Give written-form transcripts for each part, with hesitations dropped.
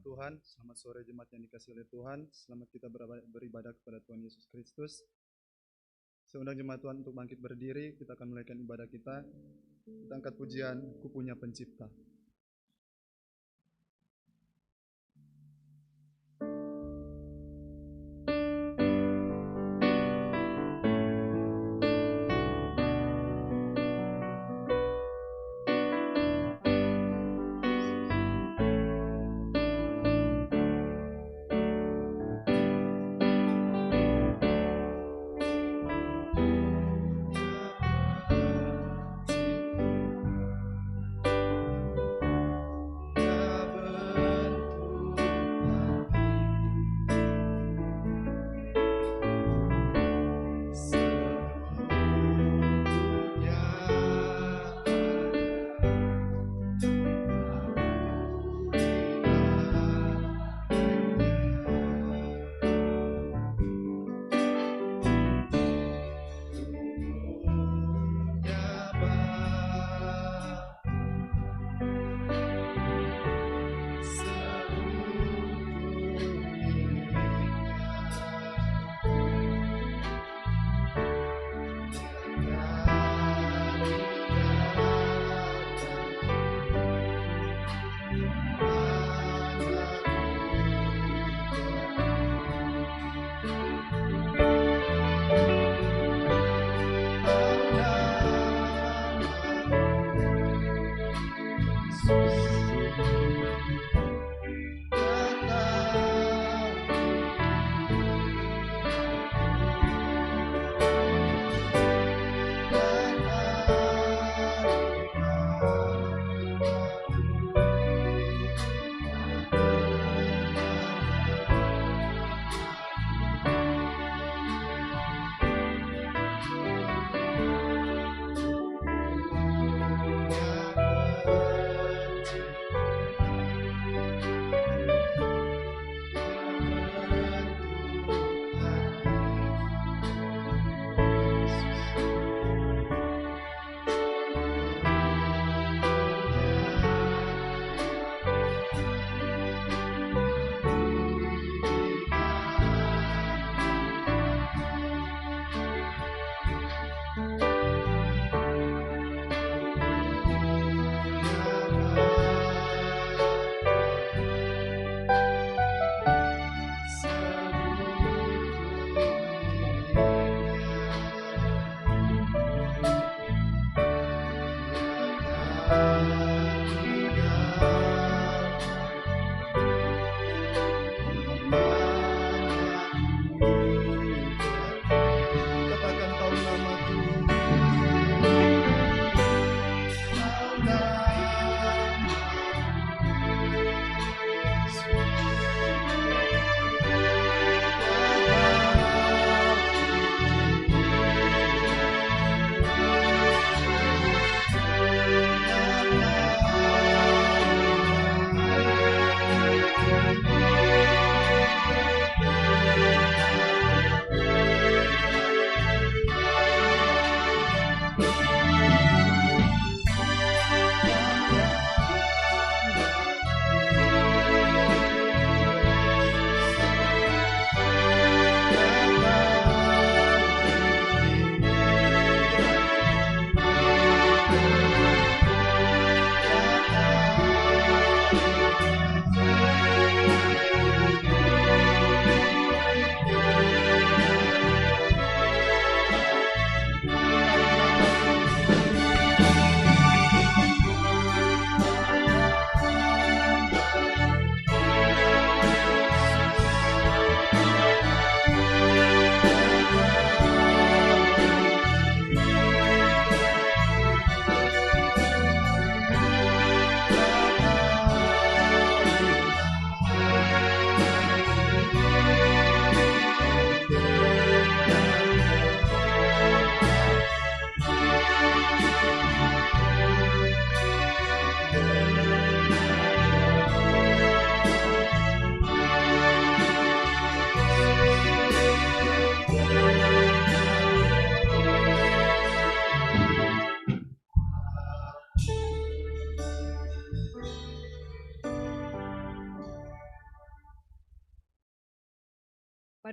Tuhan, selamat sore jemaat yang dikasihi oleh Tuhan. Selamat kita beribadah kepada Tuhan Yesus Kristus. Saya undang jemaat Tuhan untuk bangkit berdiri, kita akan mulaikan ibadah kita. Kita angkat pujian, Ku Punya Pencipta.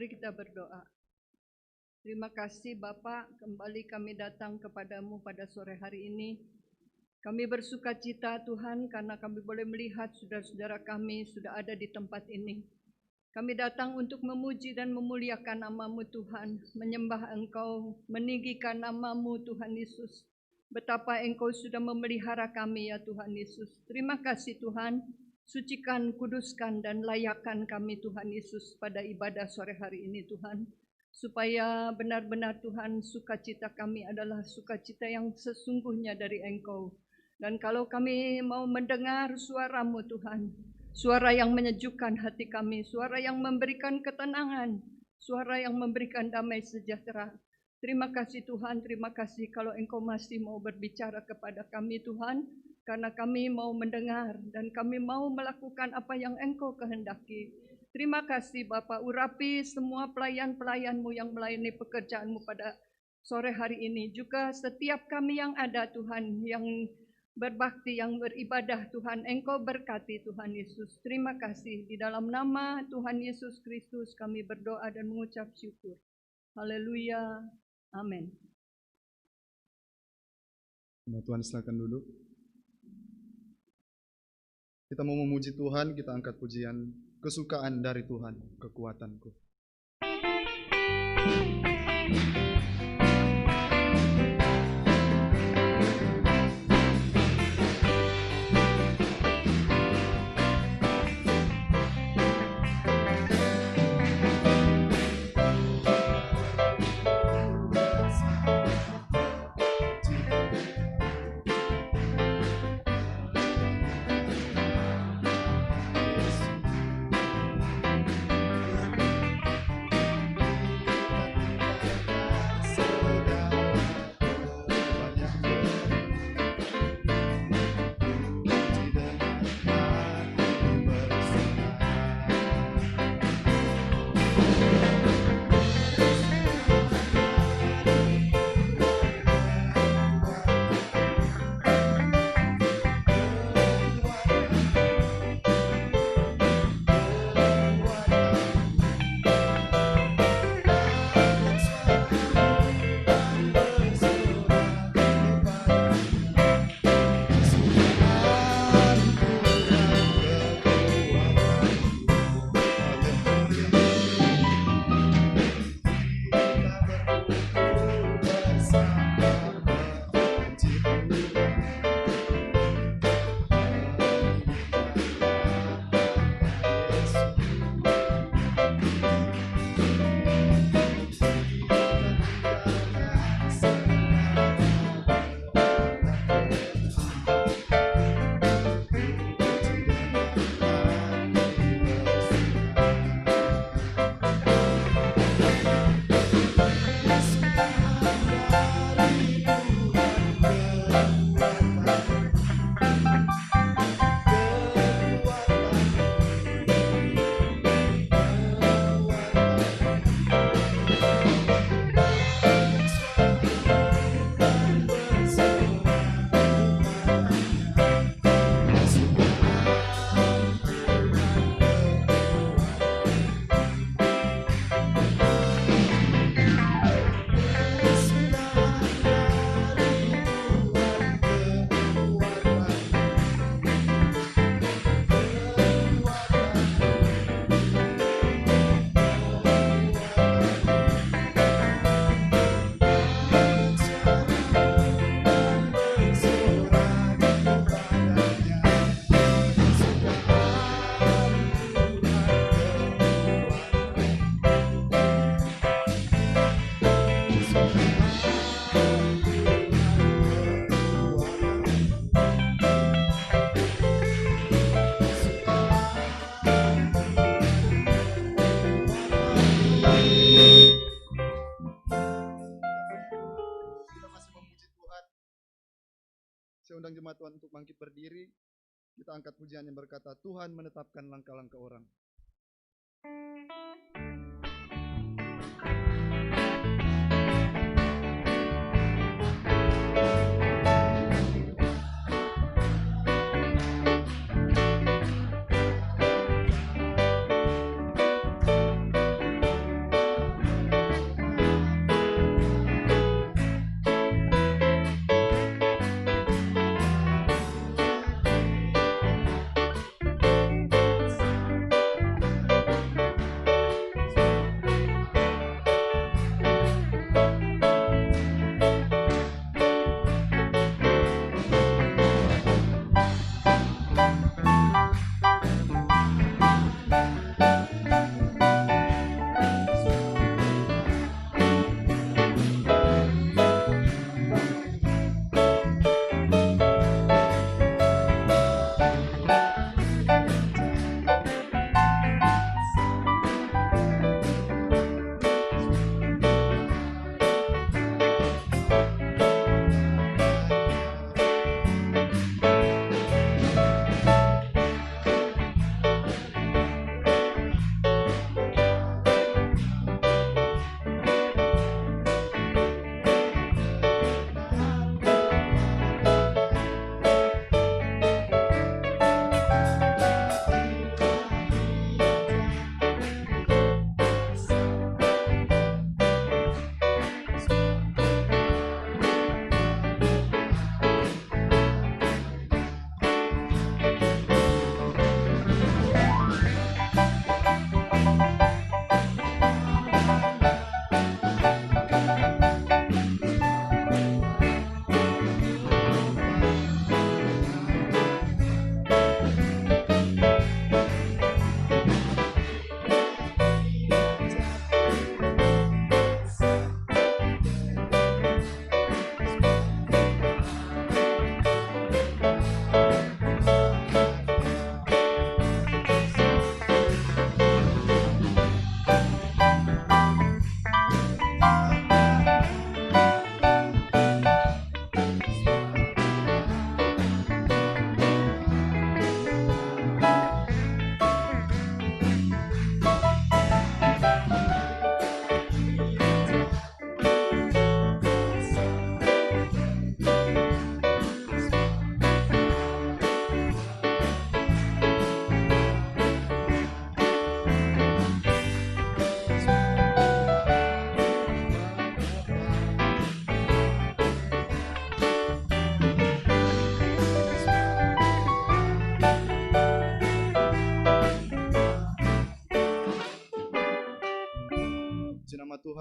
Mari kita berdoa. Terima kasih Bapa, kembali kami datang kepadamu pada sore hari ini. Kami bersuka cita Tuhan karena kami boleh melihat saudara-saudara kami sudah ada di tempat ini. Kami datang untuk memuji dan memuliakan nama-Mu Tuhan, menyembah Engkau, meninggikan nama-Mu Tuhan Yesus. Betapa Engkau sudah memelihara kami ya Tuhan Yesus. Terima kasih Tuhan, sucikan, kuduskan dan layakkan kami Tuhan Yesus pada ibadah sore hari ini Tuhan. Supaya benar-benar Tuhan sukacita kami adalah sukacita yang sesungguhnya dari Engkau. Dan kalau kami mau mendengar suara-Mu Tuhan, suara yang menyejukkan hati kami, suara yang memberikan ketenangan, suara yang memberikan damai sejahtera. Terima kasih Tuhan, terima kasih kalau Engkau masih mau berbicara kepada kami Tuhan, karena kami mau mendengar dan kami mau melakukan apa yang Engkau kehendaki. Terima kasih Bapak, urapi semua pelayan-pelayan-Mu yang melayani pekerjaan-Mu pada sore hari ini. Juga setiap kami yang ada Tuhan, yang berbakti, yang beribadah Tuhan, Engkau berkati Tuhan Yesus. Terima kasih, di dalam nama Tuhan Yesus Kristus kami berdoa dan mengucap syukur. Haleluya, amin. Tuhan silakan duduk. Kita mau memuji Tuhan, kita angkat pujian. Kesukaan dari Tuhan, kekuatanku. Saya undang jemaat Tuhan untuk bangkit berdiri. Kita angkat pujian yang berkata, Tuhan menetapkan langkah-langkah orang.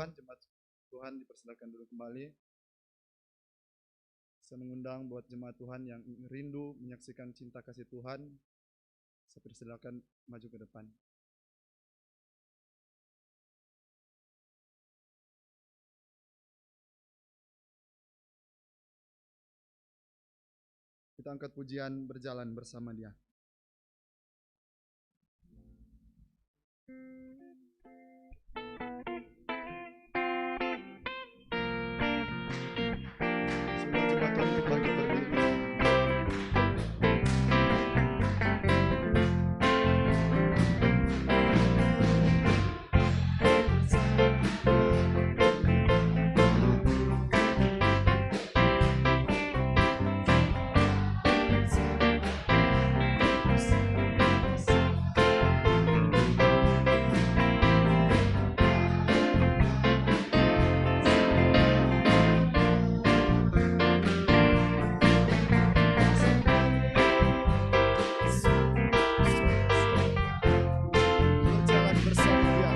Tuhan, jemaat Tuhan dipersilakan dulu kembali. Saya mengundang buat jemaat Tuhan yang rindu menyaksikan cinta kasih Tuhan, saya persilakan maju ke depan. Kita angkat pujian berjalan bersama Dia. Semua jemaat Tuhan untuk bangkit berdiri. Berjalan bersama Dia.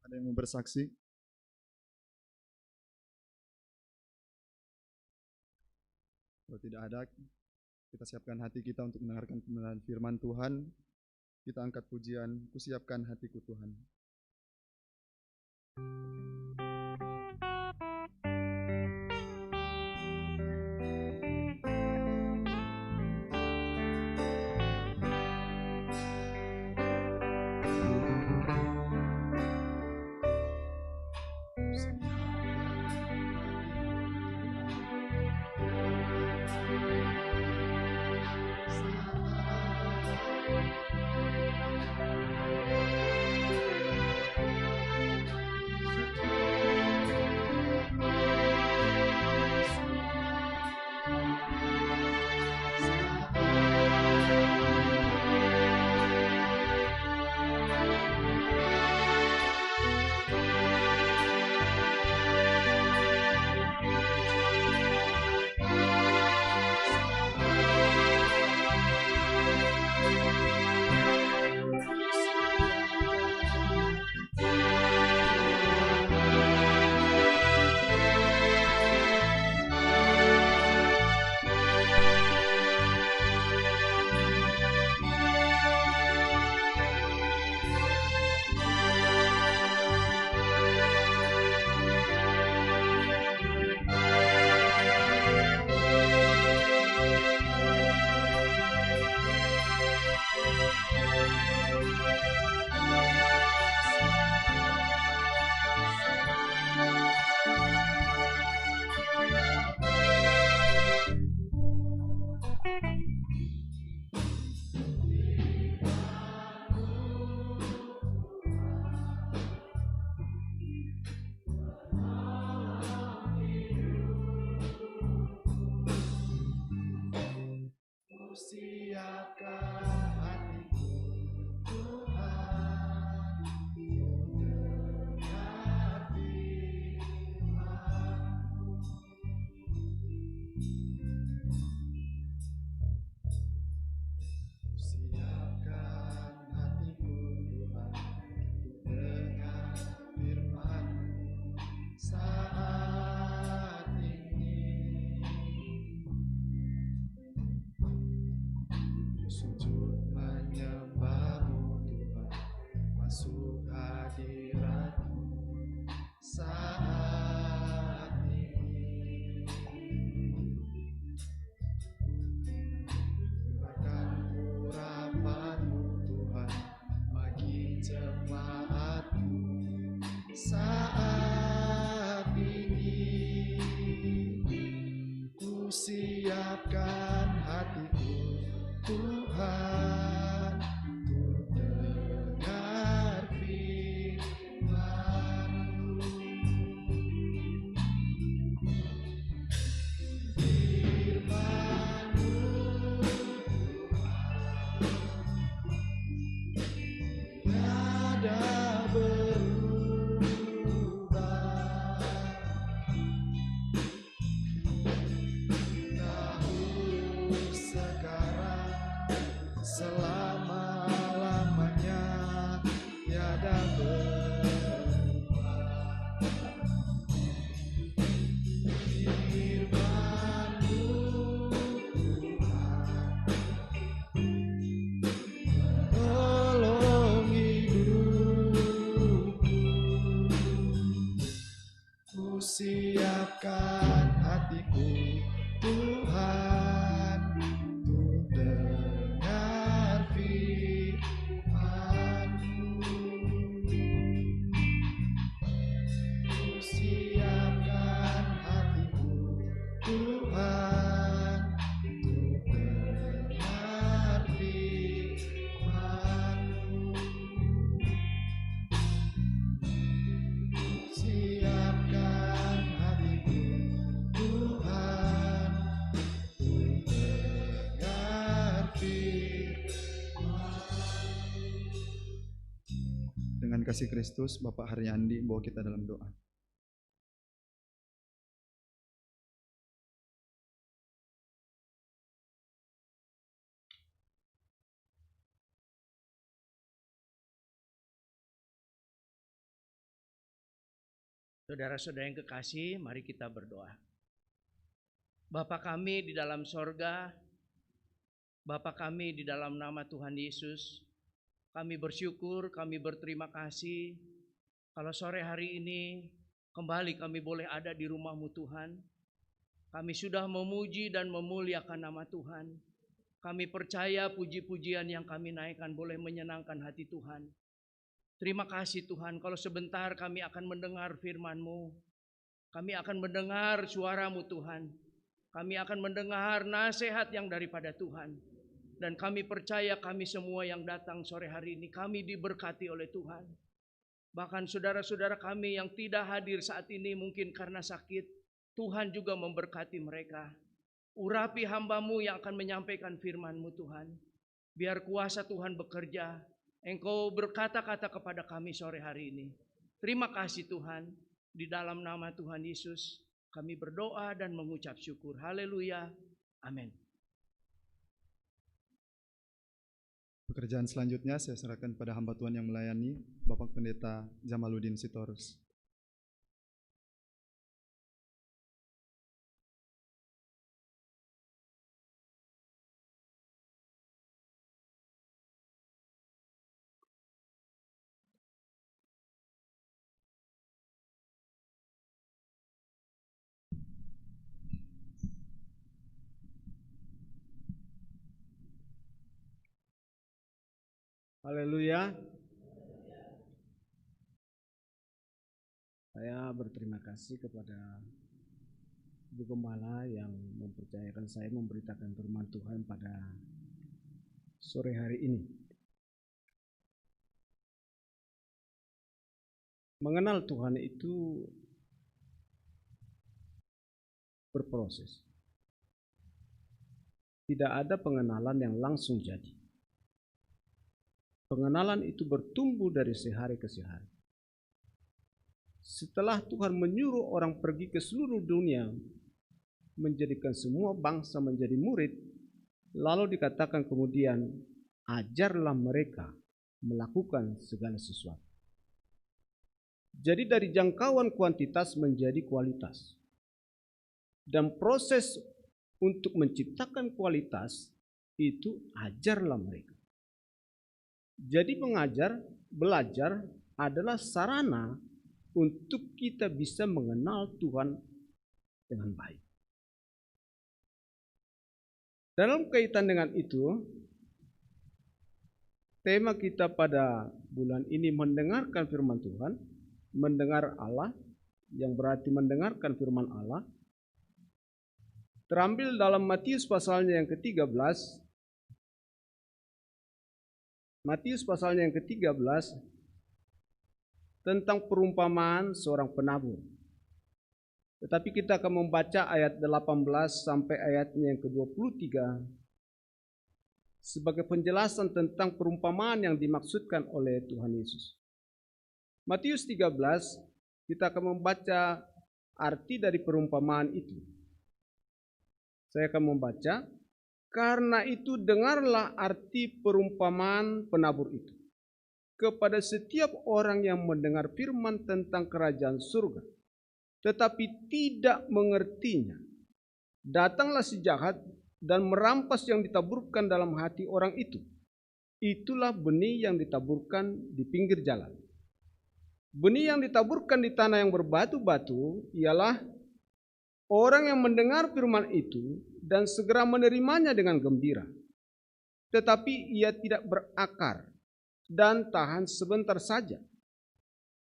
Ada yang mau bersaksi? Kalau tidak ada, kita siapkan hati kita untuk mendengarkan pembenaran firman Tuhan. Kita angkat pujian, kusiapkan hatiku Tuhan. siapkan hatiku Tuhan, mendengar firman-Mu. Siapkan hatiku Tuhan, untuk dengar firman-Mu saat ini. Sujud menyembah-Mu Tuhan, masuk hadirat-Mu saat ini. Curahkan urapan-Mu Tuhan bagi jemaat-Mu saat ini. Ku siapkan hatiku Tuhan, untuk dengar firman-Mu. Firman-Mu tiada berubah, dahulu sekarang selama-lamanya tiada berubah. Firman-Mu Tuhan, tolong hidupku. Ku siapkan hatiku Tuhan, untuk dengar firman-Mu. Ku siapkan hatiku Tuhan, untuk dengar firman-Mu. Siapkan hatiku Tuhan, untuk dengar firman-Mu. Dengan kasih Kristus, Bapak Haryandi bawa kita dalam doa. Saudara-saudara yang kekasih, mari kita berdoa. Bapa kami di dalam sorga, Bapa kami di dalam nama Tuhan Yesus, kami bersyukur, kami berterima kasih kalau sore hari ini kembali kami boleh ada di rumah-Mu Tuhan. Kami sudah memuji dan memuliakan nama Tuhan. Kami percaya puji-pujian yang kami naikkan boleh menyenangkan hati Tuhan. Terima kasih Tuhan, kalau sebentar kami akan mendengar firman-Mu. Kami akan mendengar suara-Mu Tuhan. Kami akan mendengar nasihat yang daripada Tuhan. Dan kami percaya kami semua yang datang sore hari ini, kami diberkati oleh Tuhan. Bahkan saudara-saudara kami yang tidak hadir saat ini mungkin karena sakit, Tuhan juga memberkati mereka. Urapi hamba-Mu yang akan menyampaikan firman-Mu Tuhan. Biar kuasa Tuhan bekerja. Engkau berkata-kata kepada kami sore hari ini. Terima kasih Tuhan. Di dalam nama Tuhan Yesus kami berdoa dan mengucap syukur. Haleluya. Amin. Pekerjaan selanjutnya saya serahkan pada hamba Tuhan yang melayani, Bapak Pendeta Jamaluddin Sitorus. Haleluya. Saya berterima kasih kepada Ibu Gembala yang mempercayakan saya memberitakan firman Tuhan pada sore hari ini. Mengenal Tuhan itu berproses. tidak ada pengenalan yang langsung jadi. Pengenalan itu bertumbuh dari sehari ke sehari. Setelah Tuhan menyuruh orang pergi ke seluruh dunia, menjadikan semua bangsa menjadi murid, lalu dikatakan kemudian, ajarlah mereka melakukan segala sesuatu. Jadi dari jangkauan kuantitas menjadi kualitas. Dan proses untuk menciptakan kualitas itu ajarlah mereka. Jadi mengajar, belajar adalah sarana untuk kita bisa mengenal Tuhan dengan baik. Dalam kaitan dengan itu, tema kita pada bulan ini mendengarkan firman Tuhan, mendengar Allah, yang berarti mendengarkan firman Allah, terambil dalam Matius pasalnya yang ke-13. Matius pasalnya yang ke-13 tentang perumpamaan seorang penabur. Tetapi kita akan membaca ayat 18 sampai ayatnya yang ke-23 sebagai penjelasan tentang perumpamaan yang dimaksudkan oleh Tuhan Yesus. Matius 13, kita akan membaca arti dari perumpamaan itu. Saya akan membaca, karena itu dengarlah arti perumpamaan penabur itu. Kepada setiap orang yang mendengar firman tentang kerajaan surga, tetapi tidak mengertinya, datanglah si jahat dan merampas yang ditaburkan dalam hati orang itu. Itulah benih yang ditaburkan di pinggir jalan. Benih yang ditaburkan di tanah yang berbatu-batu ialah orang yang mendengar firman itu dan segera menerimanya dengan gembira. Tetapi ia tidak berakar dan tahan sebentar saja.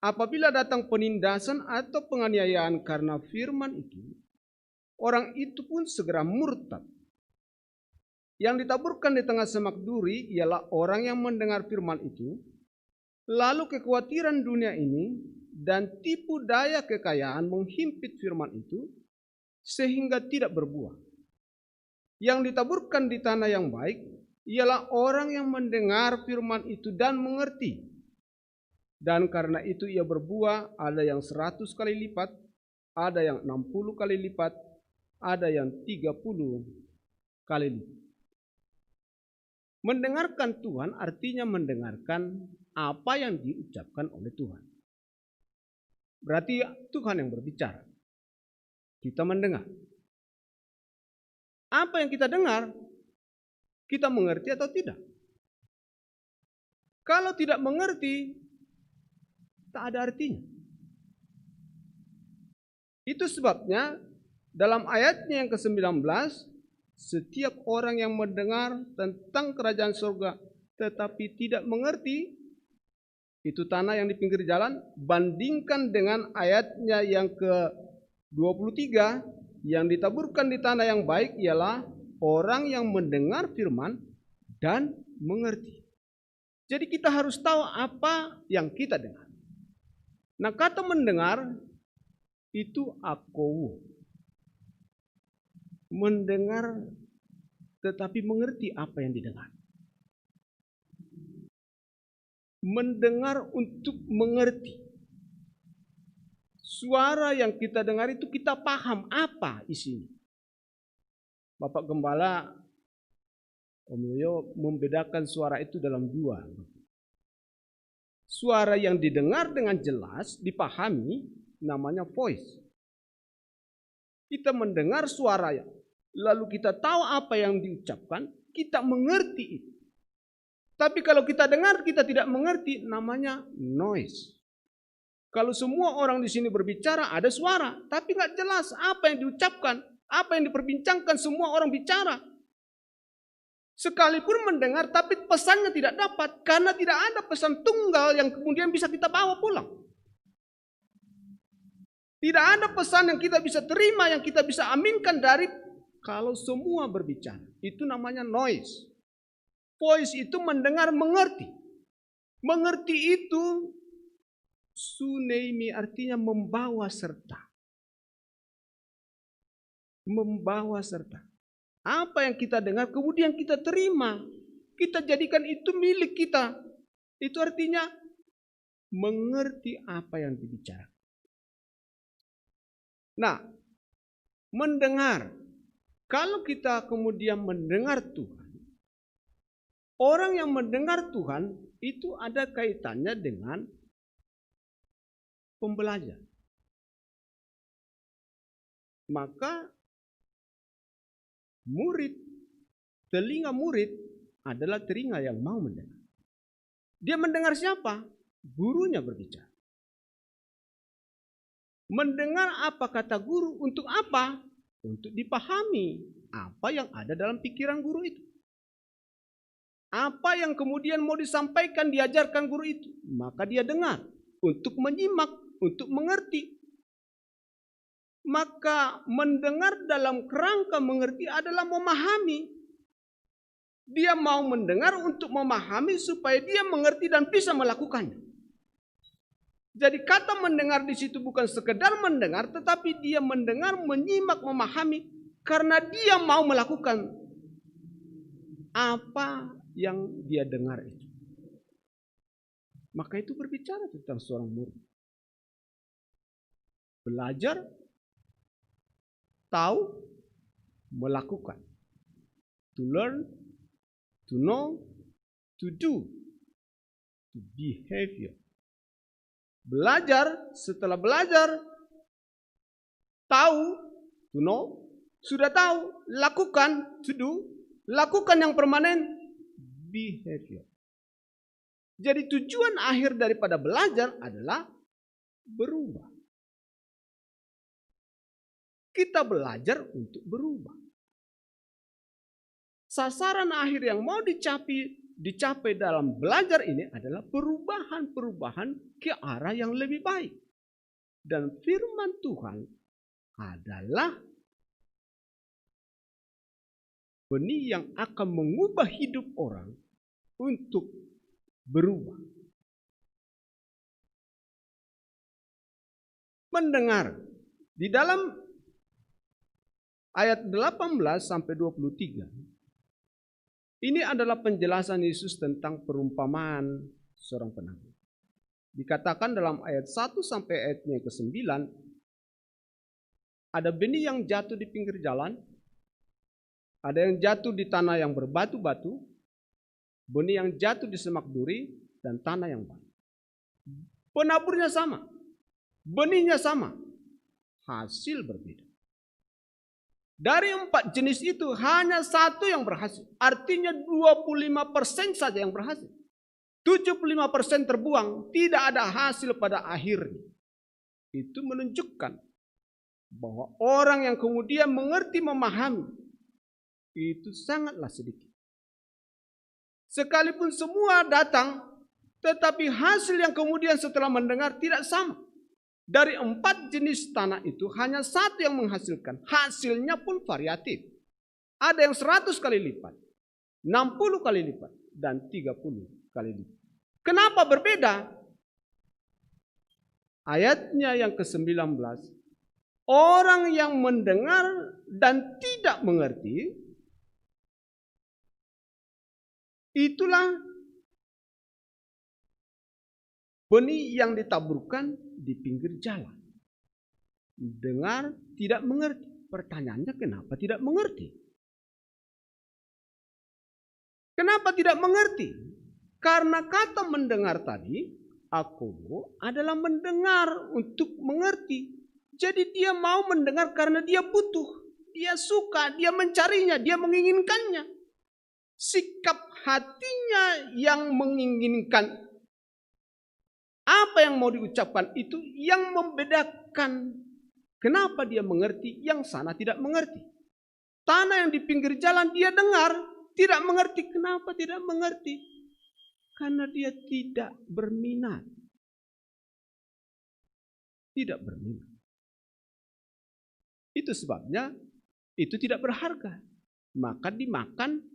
Apabila datang penindasan atau penganiayaan karena firman itu, orang itu pun segera murtad. Yang ditaburkan di tengah semak duri ialah orang yang mendengar firman itu, lalu kekhawatiran dunia ini dan tipu daya kekayaan menghimpit firman itu, sehingga tidak berbuah. Yang ditaburkan di tanah yang baik ialah orang yang mendengar firman itu dan mengerti. Dan karena itu ia berbuah, ada yang 100 kali lipat, ada yang 60 kali lipat, ada yang 30 kali lipat. Mendengarkan Tuhan artinya mendengarkan apa yang diucapkan oleh Tuhan. Berarti Tuhan yang berbicara. Kita mendengar. Apa yang kita dengar, kita mengerti atau tidak? Kalau tidak mengerti, tak ada artinya. Itu sebabnya dalam ayatnya yang ke-19, setiap orang yang mendengar tentang kerajaan surga tetapi tidak mengerti, itu tanah yang di pinggir jalan, bandingkan dengan ayatnya yang ke-23, yang ditaburkan di tanah yang baik ialah orang yang mendengar firman dan mengerti. Jadi kita harus tahu apa yang kita dengar. Nah, kata mendengar itu akowo. Mendengar tetapi mengerti apa yang didengar. Mendengar untuk mengerti. Suara yang kita dengar itu kita paham apa isinya. Bapak Gembala Om Yoyo membedakan suara itu dalam dua. Suara yang didengar dengan jelas, dipahami, namanya voice. Kita mendengar suara, lalu kita tahu apa yang diucapkan, kita mengerti itu. Tapi kalau kita dengar, kita tidak mengerti, namanya noise. Kalau semua orang di sini berbicara, ada suara, tapi nggak jelas apa yang diucapkan, apa yang diperbincangkan, semua orang bicara. Sekalipun mendengar, tapi pesannya tidak dapat, karena tidak ada pesan tunggal yang kemudian bisa kita bawa pulang. Tidak ada pesan yang kita bisa terima, yang kita bisa aminkan dari kalau semua berbicara. Itu namanya noise. Voice itu mendengar, mengerti. Mengerti itu suneimi artinya membawa serta. Membawa serta. Apa yang kita dengar kemudian kita terima. Kita jadikan itu milik kita. Itu artinya mengerti apa yang dibicarakan. Nah, mendengar. Kalau kita kemudian mendengar Tuhan, orang yang mendengar Tuhan itu ada kaitannya dengan pembelajar. Maka telinga murid adalah telinga yang mau mendengar. Dia mendengar siapa? Gurunya berbicara. Mendengar apa kata guru untuk apa? Untuk dipahami apa yang ada dalam pikiran guru itu. Apa yang kemudian mau disampaikan, diajarkan guru itu. Maka dia dengar untuk menyimak, untuk mengerti. Maka mendengar dalam kerangka mengerti adalah memahami. Dia mau mendengar untuk memahami supaya dia mengerti dan bisa melakukannya. Jadi kata mendengar di situ bukan sekedar mendengar, tetapi dia mendengar, menyimak, memahami karena dia mau melakukan apa yang dia dengar itu. Maka itu berbicara tentang seorang murid. Belajar, tahu, melakukan. To learn, to know, to do, to behavior. Belajar, setelah belajar, tahu, to know, sudah tahu, lakukan, to do, lakukan yang permanen, behavior. Jadi tujuan akhir daripada belajar adalah berubah. Kita belajar untuk berubah. Sasaran akhir yang mau dicapai dalam belajar ini adalah perubahan-perubahan ke arah yang lebih baik. Dan firman Tuhan adalah benih yang akan mengubah hidup orang untuk berubah. Mendengar di dalam ayat 18 sampai 23. Ini adalah penjelasan Yesus tentang perumpamaan seorang penabur. Dikatakan dalam ayat 1 sampai ayatnya ke-9, ada benih yang jatuh di pinggir jalan, ada yang jatuh di tanah yang berbatu-batu, benih yang jatuh di semak duri, dan tanah yang baik. Penaburnya sama, benihnya sama, hasil berbeda. Dari 4 jenis itu hanya 1 yang berhasil. Artinya 25% saja yang berhasil. 75% terbuang, tidak ada hasil pada akhirnya. Itu menunjukkan bahwa orang yang kemudian mengerti, memahami, itu sangatlah sedikit. Sekalipun semua datang, tetapi hasil yang kemudian setelah mendengar tidak sama. Dari 4 jenis tanah itu hanya 1 yang menghasilkan. Hasilnya pun variatif. Ada yang 100 kali lipat, 60 kali lipat, dan 30 kali lipat. Kenapa berbeda? Ayatnya yang ke-19. Orang yang mendengar dan tidak mengerti, itulah benih yang ditaburkan di pinggir jalan. Dengar, tidak mengerti. Pertanyaannya kenapa tidak mengerti? Kenapa tidak mengerti? Karena kata mendengar tadi, akobo adalah mendengar untuk mengerti. Jadi dia mau mendengar karena dia butuh. Dia suka, dia mencarinya, dia menginginkannya. Sikap hatinya yang menginginkan apa yang mau diucapkan itu yang membedakan kenapa dia mengerti, yang sana tidak mengerti. Tanah yang di pinggir jalan dia dengar, tidak mengerti. Kenapa tidak mengerti? Karena dia tidak berminat. Tidak berminat. Itu sebabnya itu tidak berharga. Maka dimakan,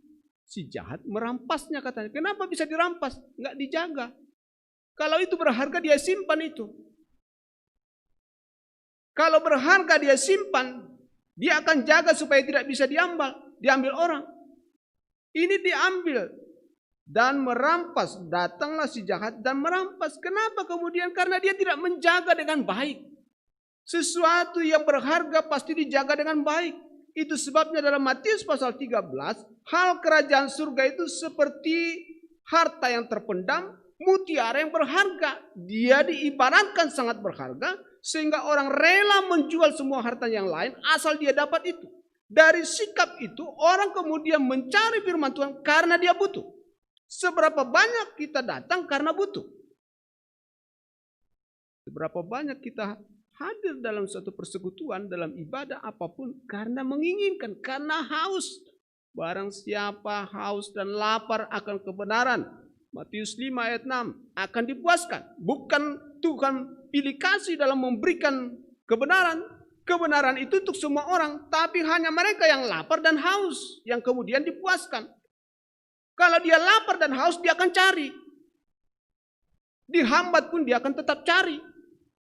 si jahat merampasnya katanya. Kenapa bisa dirampas? Enggak dijaga. Kalau itu berharga dia simpan itu. Kalau berharga dia simpan, dia akan jaga supaya tidak bisa diambil. diambil orang. Ini diambil dan merampas. Datanglah si jahat dan merampas. Kenapa kemudian? Karena dia tidak menjaga dengan baik. Sesuatu yang berharga pasti dijaga dengan baik. Itu sebabnya dalam Matius pasal 13, hal kerajaan surga itu seperti harta yang terpendam, mutiara yang berharga. Dia diibaratkan sangat berharga sehingga orang rela menjual semua harta yang lain asal dia dapat itu. Dari sikap itu orang kemudian mencari firman Tuhan karena dia butuh. Seberapa banyak kita datang karena butuh? Seberapa banyak kita hadir dalam suatu persekutuan, dalam ibadah apapun karena menginginkan, karena haus. Barang siapa haus dan lapar akan kebenaran, Matius 5 ayat 6, akan dipuaskan. Bukan Tuhan pilih kasih dalam memberikan kebenaran. Kebenaran itu untuk semua orang, tapi hanya mereka yang lapar dan haus yang kemudian dipuaskan. Kalau dia lapar dan haus, dia akan cari. Dihambat pun dia akan tetap cari.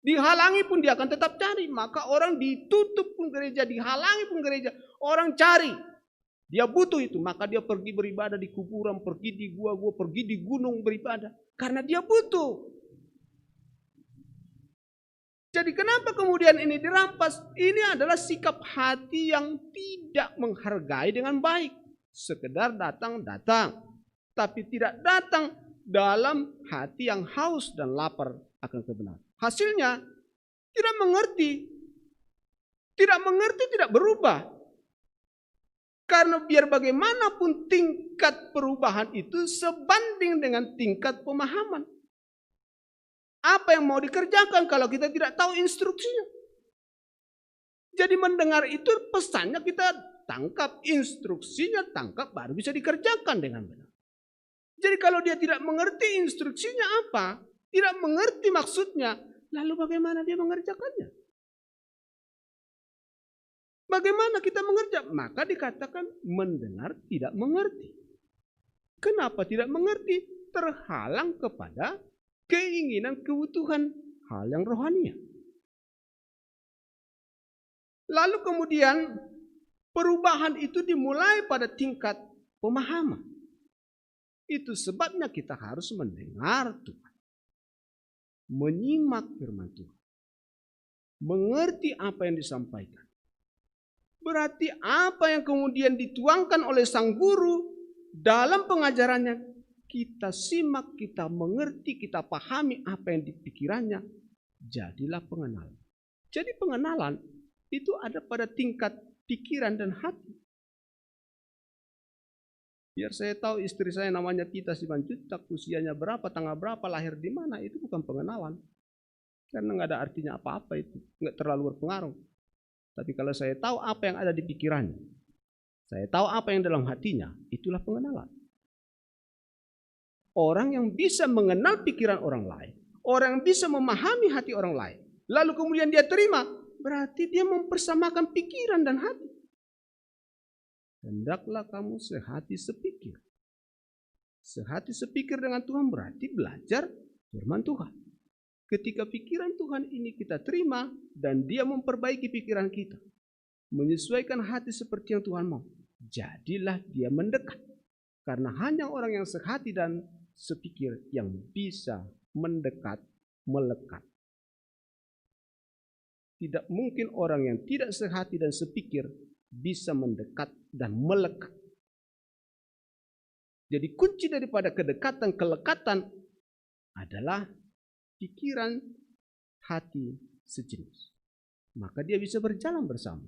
Dihalangi pun dia akan tetap cari. Maka orang ditutup pun gereja, dihalangi pun gereja, orang cari. Dia butuh itu, maka dia pergi beribadah di kuburan, pergi di gua-gua, pergi di gunung beribadah. Karena dia butuh. Jadi kenapa kemudian ini dirampas? Ini adalah sikap hati yang tidak menghargai dengan baik. Sekedar datang-datang, tapi tidak datang dalam hati yang haus dan lapar akan kebenaran. Hasilnya tidak mengerti. Tidak mengerti, tidak berubah. Karena biar bagaimanapun tingkat perubahan itu sebanding dengan tingkat pemahaman. Apa yang mau dikerjakan kalau kita tidak tahu instruksinya? Jadi mendengar itu pesannya kita tangkap, instruksinya tangkap, baru bisa dikerjakan dengan benar. Jadi kalau dia tidak mengerti instruksinya apa, tidak mengerti maksudnya, lalu bagaimana dia mengerjakannya? Bagaimana kita mengerjakan? Maka dikatakan mendengar tidak mengerti. Kenapa tidak mengerti? Terhalang kepada keinginan, kebutuhan hal yang rohania. Lalu kemudian perubahan itu dimulai pada tingkat pemahaman. Itu sebabnya kita harus mendengar Tuhan, menyimak firman Tuhan, mengerti apa yang disampaikan. Berarti apa yang kemudian dituangkan oleh sang guru dalam pengajarannya, kita simak, kita mengerti, kita pahami apa yang dipikirannya, jadilah pengenalan. Jadi pengenalan itu ada pada tingkat pikiran dan hati. Biar saya tahu istri saya namanya Tita Simanjuntak, usianya berapa, tanggal berapa, lahir di mana, itu bukan pengenalan. Karena nggak ada artinya apa-apa itu, nggak terlalu berpengaruh. Tapi kalau saya tahu apa yang ada di pikirannya, saya tahu apa yang dalam hatinya, itulah pengenalan. Orang yang bisa mengenal pikiran orang lain, orang yang bisa memahami hati orang lain, lalu kemudian dia terima, berarti dia mempersamakan pikiran dan hati. Hendaklah kamu sehati sepikir. Sehati sepikir dengan Tuhan berarti belajar firman Tuhan. Ketika pikiran Tuhan ini kita terima dan dia memperbaiki pikiran kita, menyesuaikan hati seperti yang Tuhan mau, jadilah dia mendekat. Karena hanya orang yang sehati dan sepikir yang bisa mendekat, melekat. Tidak mungkin orang yang tidak sehati dan sepikir bisa mendekat dan melekat. Jadi kunci daripada kedekatan, kelekatan adalah pikiran, hati sejenis. Maka dia bisa berjalan bersama.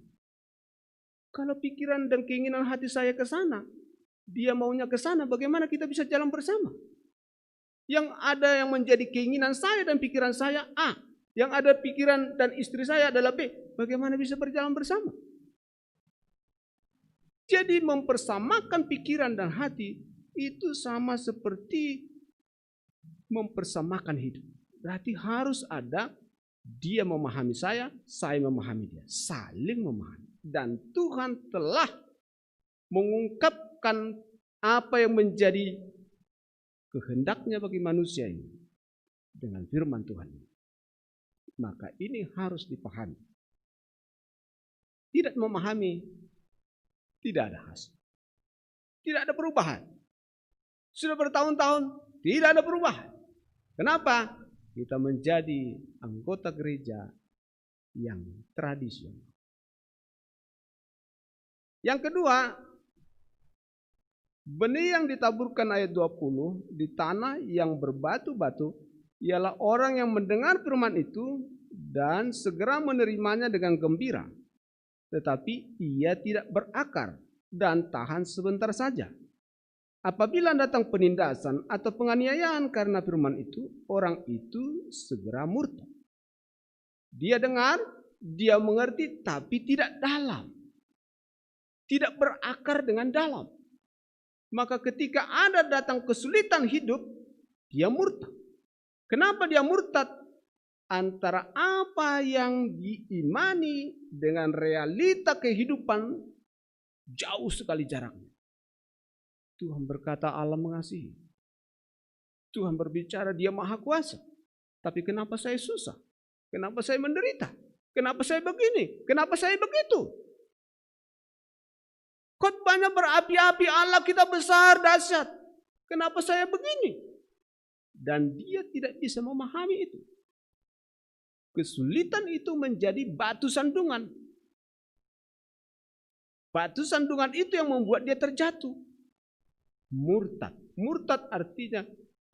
Kalau pikiran dan keinginan hati saya ke sana, dia maunya ke sana, bagaimana kita bisa jalan bersama? Yang ada yang menjadi keinginan saya dan pikiran saya A, yang ada pikiran dan istri saya adalah B, bagaimana bisa berjalan bersama? Jadi mempersamakan pikiran dan hati itu sama seperti mempersamakan hidup. Berarti harus ada dia memahami saya memahami dia, saling memahami. Dan Tuhan telah mengungkapkan apa yang menjadi kehendaknya bagi manusia ini dengan firman Tuhan ini. Maka ini harus dipahami. Tidak memahami, tidak ada hasil. Tidak ada perubahan. Sudah bertahun-tahun tidak ada perubahan. Kenapa? Kita menjadi anggota gereja yang tradisional. Yang kedua, benih yang ditaburkan ayat 20 di tanah yang berbatu-batu ialah orang yang mendengar firman itu dan segera menerimanya dengan gembira. Tetapi ia tidak berakar dan tahan sebentar saja. Apabila datang penindasan atau penganiayaan karena firman itu, orang itu segera murtad. Dia dengar, dia mengerti, tapi tidak dalam. Tidak berakar dengan dalam. Maka ketika ada datang kesulitan hidup, dia murtad. Kenapa dia murtad? Antara apa yang diimani dengan realita kehidupan jauh sekali jaraknya. Tuhan berkata Allah mengasihi. Tuhan berbicara dia maha kuasa. Tapi kenapa saya susah? Kenapa saya menderita? Kenapa saya begini? Kenapa saya begitu? Khotbahnya berapi-api, Allah kita besar, dahsyat. Kenapa saya begini? Dan dia tidak bisa memahami itu. Kesulitan itu menjadi batu sandungan. Batu sandungan itu yang membuat dia terjatuh. Murtad. Murtad artinya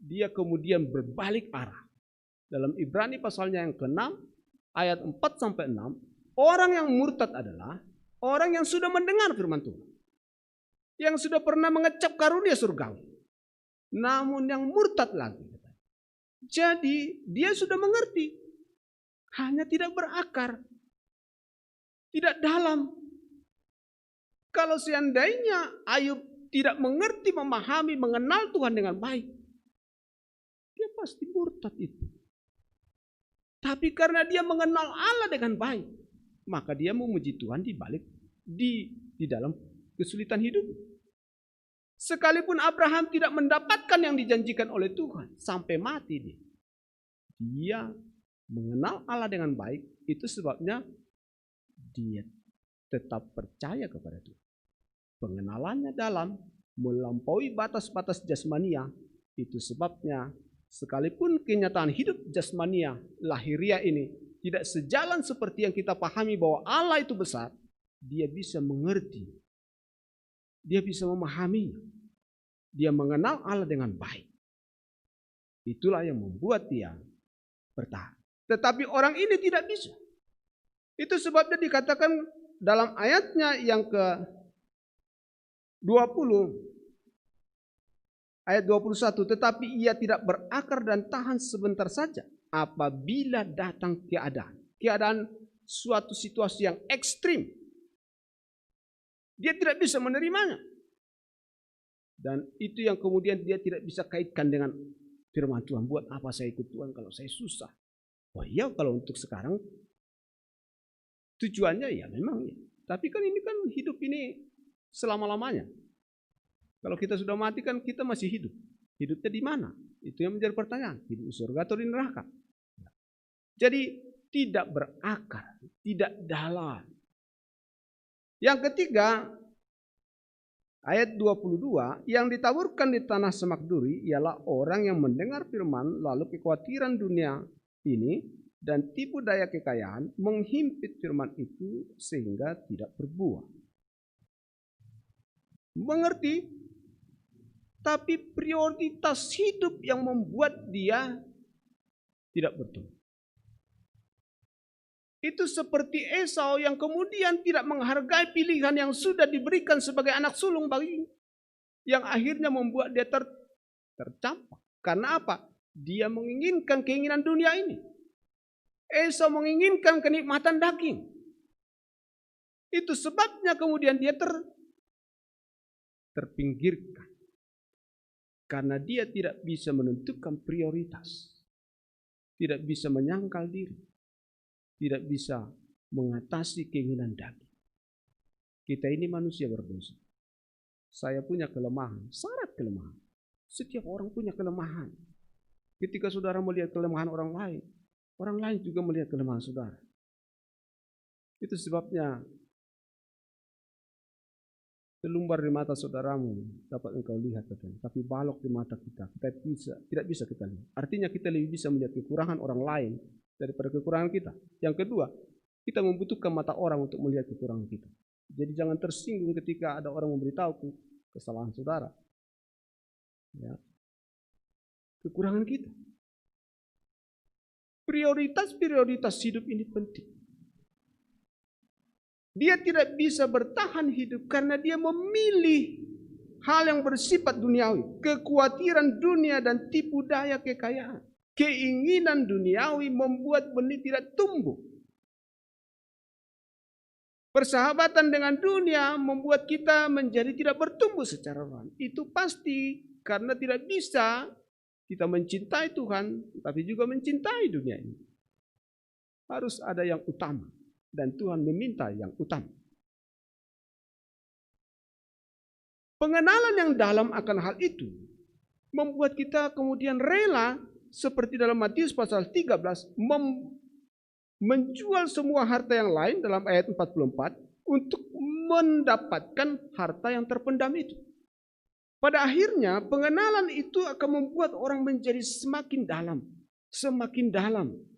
dia kemudian berbalik arah. Dalam Ibrani pasalnya yang ke-6, ayat 4-6, orang yang murtad adalah orang yang sudah mendengar firman Tuhan. Yang sudah pernah mengecap karunia surgawi. Namun yang murtad lagi. Jadi dia sudah mengerti. Hanya tidak berakar. Tidak dalam. Kalau seandainya Ayub tidak mengerti, memahami, mengenal Tuhan dengan baik, dia pasti murtad itu. Tapi karena dia mengenal Allah dengan baik, maka dia memuji Tuhan di balik di dalam kesulitan hidup. Sekalipun Abraham tidak mendapatkan yang dijanjikan oleh Tuhan sampai mati dia mengenal Allah dengan baik. Itu sebabnya dia tetap percaya kepada Tuhan. Pengenalannya dalam, melampaui batas-batas jasmania. Itu sebabnya sekalipun kenyataan hidup jasmania lahiriah ini tidak sejalan seperti yang kita pahami bahwa Allah itu besar, dia bisa mengerti. Dia bisa memahami. Dia mengenal Allah dengan baik. Itulah yang membuat dia bertahan. Tetapi orang ini tidak bisa. Itu sebabnya dikatakan dalam ayatnya yang ke-20, ayat 21, tetapi ia tidak berakar dan tahan sebentar saja apabila datang keadaan. Keadaan suatu situasi yang ekstrim. Dia tidak bisa menerimanya. Dan itu yang kemudian dia tidak bisa kaitkan dengan firman Tuhan. Buat apa saya ikut Tuhan kalau saya susah? Wah iya, kalau untuk sekarang tujuannya ya memang ya. Tapi kan ini kan hidup ini selama-lamanya. Kalau kita sudah mati kan kita masih hidup. Hidupnya di mana? Itu yang menjadi pertanyaan. Hidup di surga atau di neraka? Jadi tidak berakar, tidak dalam. Yang ketiga, ayat 22, yang ditaburkan di tanah semak duri ialah orang yang mendengar firman lalu kekhawatiran dunia ini dan tipu daya kekayaan menghimpit firman itu sehingga tidak berbuah. Mengerti, tapi prioritas hidup yang membuat dia tidak bertumbuh. Itu seperti Esau yang kemudian tidak menghargai pilihan yang sudah diberikan sebagai anak sulung baginya. Yang akhirnya membuat dia tercampak. Karena apa? Dia menginginkan keinginan dunia ini. Esau menginginkan kenikmatan daging. Itu sebabnya kemudian dia terpinggirkan. Karena dia tidak bisa menentukan prioritas. Tidak bisa menyangkal diri. Tidak bisa mengatasi keinginan daging. Kita ini manusia berdosa. Saya punya kelemahan, syarat kelemahan. Setiap orang punya kelemahan. Ketika saudara melihat kelemahan orang lain juga melihat kelemahan saudara. Itu sebabnya Selumbar di mata saudaramu dapat engkau lihat, katanya. Tapi balok di mata kita tidak bisa kita lihat. Artinya kita lebih bisa melihat kekurangan orang lain daripada kekurangan kita. Yang kedua, kita membutuhkan mata orang untuk melihat kekurangan kita. Jadi jangan tersinggung ketika ada orang memberitahu kesalahan saudara. Ya. Kekurangan kita. Prioritas hidup ini penting. Dia tidak bisa bertahan hidup karena dia memilih hal yang bersifat duniawi. Kekhawatiran dunia dan tipu daya kekayaan. Keinginan duniawi membuat benih tidak tumbuh. Persahabatan dengan dunia membuat kita menjadi tidak bertumbuh secara rohani. Itu pasti karena tidak bisa kita mencintai Tuhan, tapi juga mencintai dunia ini. Harus ada yang utama. Dan Tuhan meminta yang utama. Pengenalan yang dalam akan hal itu membuat kita kemudian rela seperti dalam Matius pasal 13 menjual semua harta yang lain dalam ayat 44 untuk mendapatkan harta yang terpendam itu. Pada akhirnya pengenalan itu akan membuat orang menjadi semakin dalam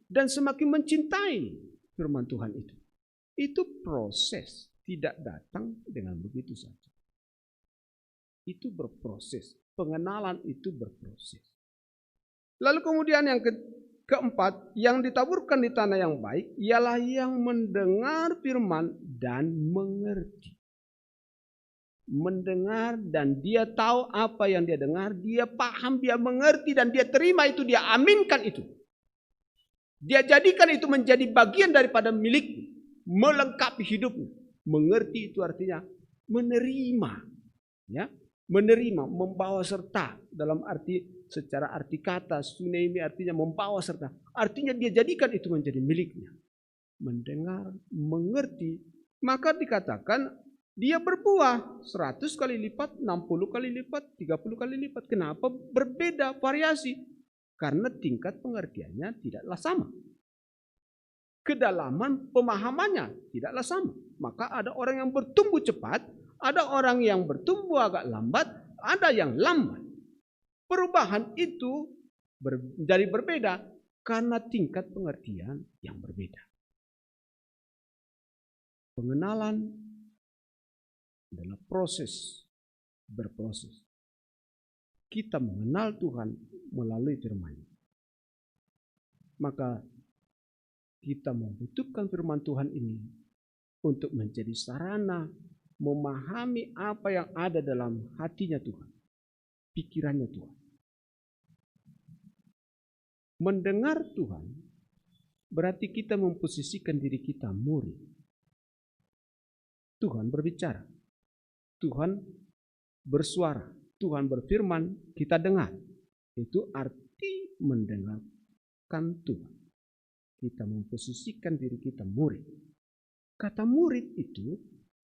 dan semakin mencintai firman Tuhan itu. Itu proses, tidak datang dengan begitu saja. Itu berproses, pengenalan itu berproses. Lalu kemudian yang keempat, yang ditaburkan di tanah yang baik, ialah yang mendengar firman dan mengerti. Mendengar dan dia tahu apa yang dia dengar, dia paham, dia mengerti dan dia terima itu, dia aminkan itu. Dia jadikan itu menjadi bagian daripada miliknya. Melengkapi hidupnya. Mengerti itu artinya menerima, ya, menerima, membawa serta dalam arti secara arti kata sunemi artinya membawa serta. Artinya dia jadikan itu menjadi miliknya. Mendengar, mengerti, maka dikatakan dia berbuah 100 kali lipat, 60 kali lipat, 30 kali lipat. Kenapa berbeda variasi? Karena tingkat pengertiannya tidaklah sama. Kedalaman pemahamannya tidaklah sama. Maka ada orang yang bertumbuh cepat, ada orang yang bertumbuh agak lambat, ada yang lambat. Perubahan itu jadi berbeda karena tingkat pengertian yang berbeda. Pengenalan adalah berproses. Kita mengenal Tuhan melalui firman-Nya. Maka kita membutuhkan firman Tuhan ini untuk menjadi sarana memahami apa yang ada dalam hatinya Tuhan, pikirannya Tuhan. Mendengar Tuhan berarti kita memposisikan diri kita murid. Tuhan berbicara, Tuhan bersuara, Tuhan berfirman, kita dengar. Itu arti mendengarkan Tuhan. Kita memposisikan diri kita murid. Kata murid itu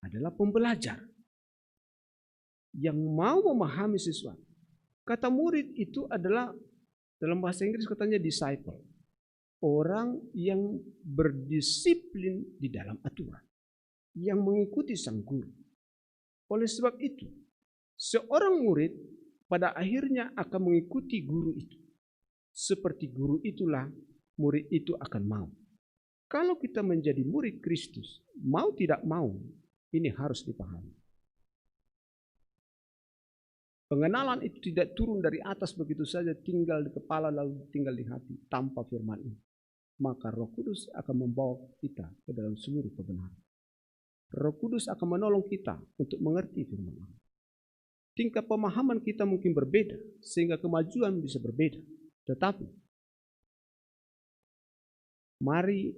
adalah pembelajar yang mau memahami sesuatu. Kata murid itu adalah dalam bahasa Inggris katanya disciple. Orang yang berdisiplin di dalam aturan. Yang mengikuti sang guru. Oleh sebab itu, seorang murid pada akhirnya akan mengikuti guru itu. Seperti guru itulah murid itu akan mau. Kalau kita menjadi murid Kristus, mau tidak mau, ini harus dipahami. Pengenalan itu tidak turun dari atas begitu saja, tinggal di kepala lalu tinggal di hati, tanpa firman ini. Maka Roh Kudus akan membawa kita ke dalam seluruh kebenaran. Roh Kudus akan menolong kita untuk mengerti firman Allah. Tingkat pemahaman kita mungkin berbeda, sehingga kemajuan bisa berbeda. Tetapi mari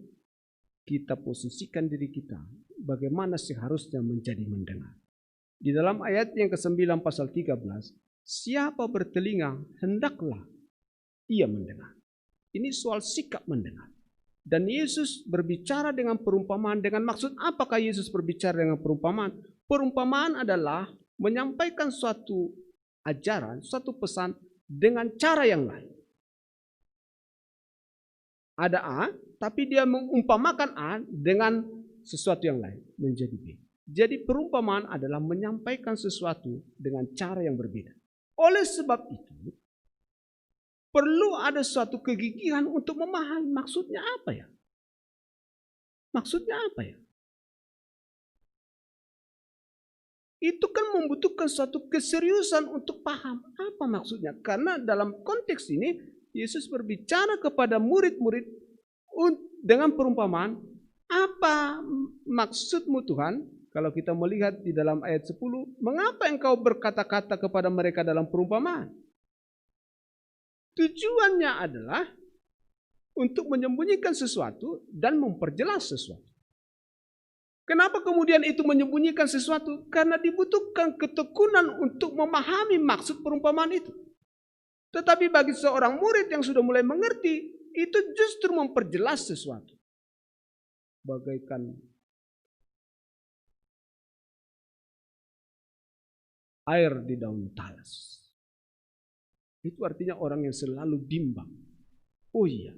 kita posisikan diri kita bagaimana seharusnya menjadi mendengar. Di dalam ayat yang ke-9 pasal 13, siapa bertelinga hendaklah ia mendengar. Ini soal sikap mendengar. Dan Yesus berbicara dengan perumpamaan. Dengan maksud apakah Yesus berbicara dengan perumpamaan? Perumpamaan adalah menyampaikan suatu ajaran, suatu pesan dengan cara yang lain. Ada A, tapi dia mengumpamakan A dengan sesuatu yang lain menjadi B. Jadi perumpamaan adalah menyampaikan sesuatu dengan cara yang berbeda. Oleh sebab itu, perlu ada suatu kegigihan untuk memahami maksudnya apa ya. Maksudnya apa ya? Itu kan membutuhkan suatu keseriusan untuk paham apa maksudnya. Karena dalam konteks ini, Yesus berbicara kepada murid-murid dengan perumpamaan, apa maksudmu Tuhan? Kalau kita melihat di dalam ayat 10, mengapa engkau berkata-kata kepada mereka dalam perumpamaan? Tujuannya adalah untuk menyembunyikan sesuatu dan memperjelas sesuatu. Kenapa kemudian itu menyembunyikan sesuatu? Karena dibutuhkan ketekunan untuk memahami maksud perumpamaan itu. Tetapi bagi seorang murid yang sudah mulai mengerti, itu justru memperjelas sesuatu. Bagaikan air di daun talas. Itu artinya orang yang selalu bimbang. Oh iya,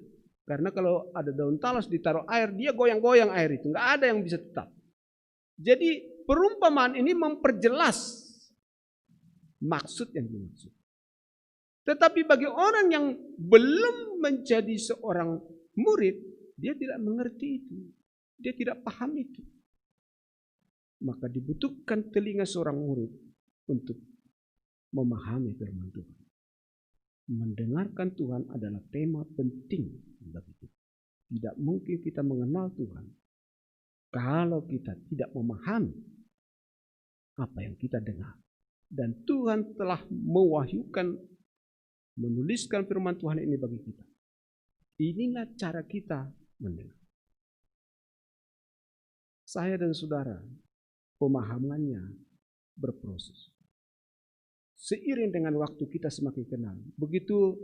karena kalau ada daun talas ditaruh air, dia goyang-goyang air itu. Nggak ada yang bisa tetap. Jadi perumpamaan ini memperjelas maksud yang dimaksud. Tetapi bagi orang yang belum menjadi seorang murid, dia tidak mengerti itu. Dia tidak paham itu. Maka dibutuhkan telinga seorang murid untuk memahami firman Tuhan. Mendengarkan Tuhan adalah tema penting bagi kita. Tidak mungkin kita mengenal Tuhan kalau kita tidak memahami apa yang kita dengar. Dan Tuhan telah mewahyukan, menuliskan firman Tuhan ini bagi kita. Inilah cara kita mendengar. Saya dan saudara, pemahamannya berproses. Seiring dengan waktu kita semakin kenal. Begitu,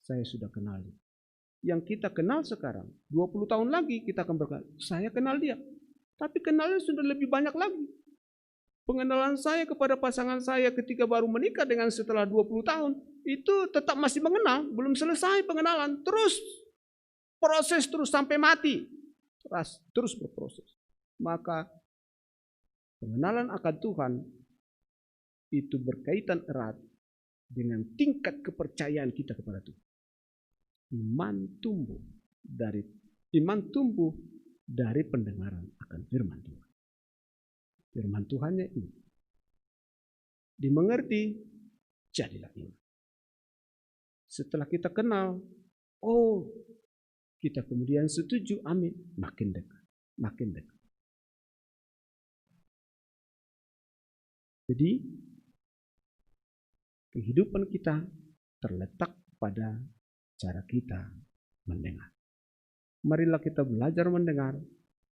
saya sudah kenal dia. Yang kita kenal sekarang, 20 tahun lagi kita akan berkata, saya kenal dia. Tapi kenalnya sudah lebih banyak lagi. Pengenalan saya kepada pasangan saya ketika baru menikah dengan setelah 20 tahun, itu tetap masih mengenal, belum selesai pengenalan. Terus proses terus sampai mati. Terus berproses. Maka pengenalan akan Tuhan itu berkaitan erat dengan tingkat kepercayaan kita kepada Tuhan. Iman tumbuh dari pendengaran akan firman Tuhan. Firman Tuhannya ini dimengerti, jadilah iman. Setelah kita kenal, kita kemudian setuju, amin, makin dekat, makin dekat. Jadi kehidupan kita terletak pada cara kita mendengar. Marilah kita belajar mendengar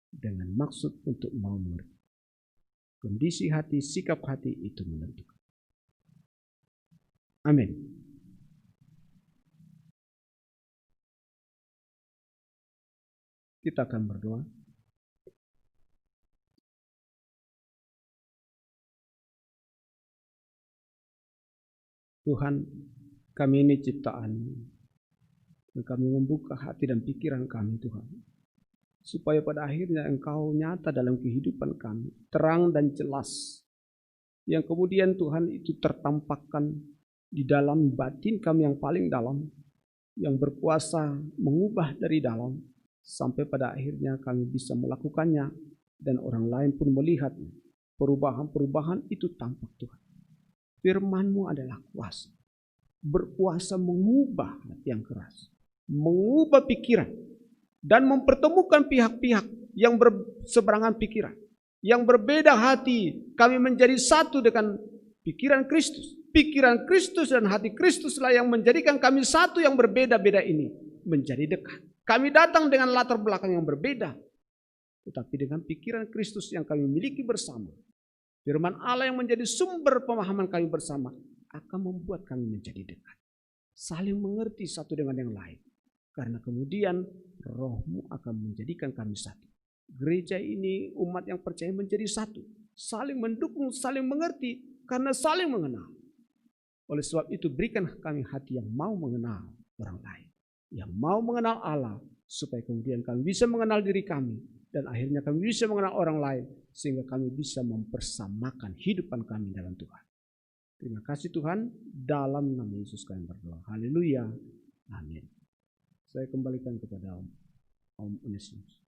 dengan maksud untuk mau mengerti. Kondisi hati, sikap hati itu menentukan. Amin. Kita akan berdoa. Tuhan, kami ini ciptaan, dan kami membuka hati dan pikiran kami, Tuhan, supaya pada akhirnya Engkau nyata dalam kehidupan kami, terang dan jelas, yang kemudian Tuhan itu tertampakkan di dalam batin kami yang paling dalam, yang berkuasa mengubah dari dalam, sampai pada akhirnya kami bisa melakukannya, dan orang lain pun melihat perubahan-perubahan itu tampak Tuhan. Firman-Mu adalah kuasa, berkuasa mengubah hati yang keras, mengubah pikiran, dan mempertemukan pihak-pihak yang berseberangan pikiran, yang berbeda hati. Kami menjadi satu dengan pikiran Kristus. Pikiran Kristus dan hati Kristuslah yang menjadikan kami satu yang berbeda-beda ini menjadi dekat. Kami datang dengan latar belakang yang berbeda, tetapi dengan pikiran Kristus yang kami miliki bersama. Firman Allah yang menjadi sumber pemahaman kami bersama akan membuat kami menjadi dekat. Saling mengerti satu dengan yang lain. Karena kemudian Roh-Mu akan menjadikan kami satu. Gereja ini umat yang percaya menjadi satu. Saling mendukung, saling mengerti karena saling mengenal. Oleh sebab itu berikan kami hati yang mau mengenal orang lain. Yang mau mengenal Allah supaya kemudian kami bisa mengenal diri kami, dan akhirnya kami bisa mengenal orang lain, sehingga kami bisa mempersamakan hidupan kami dalam Tuhan. Terima kasih Tuhan, dalam nama Yesus kami berdoa. Haleluya. Amin. Saya kembalikan kepada Om Onesimus.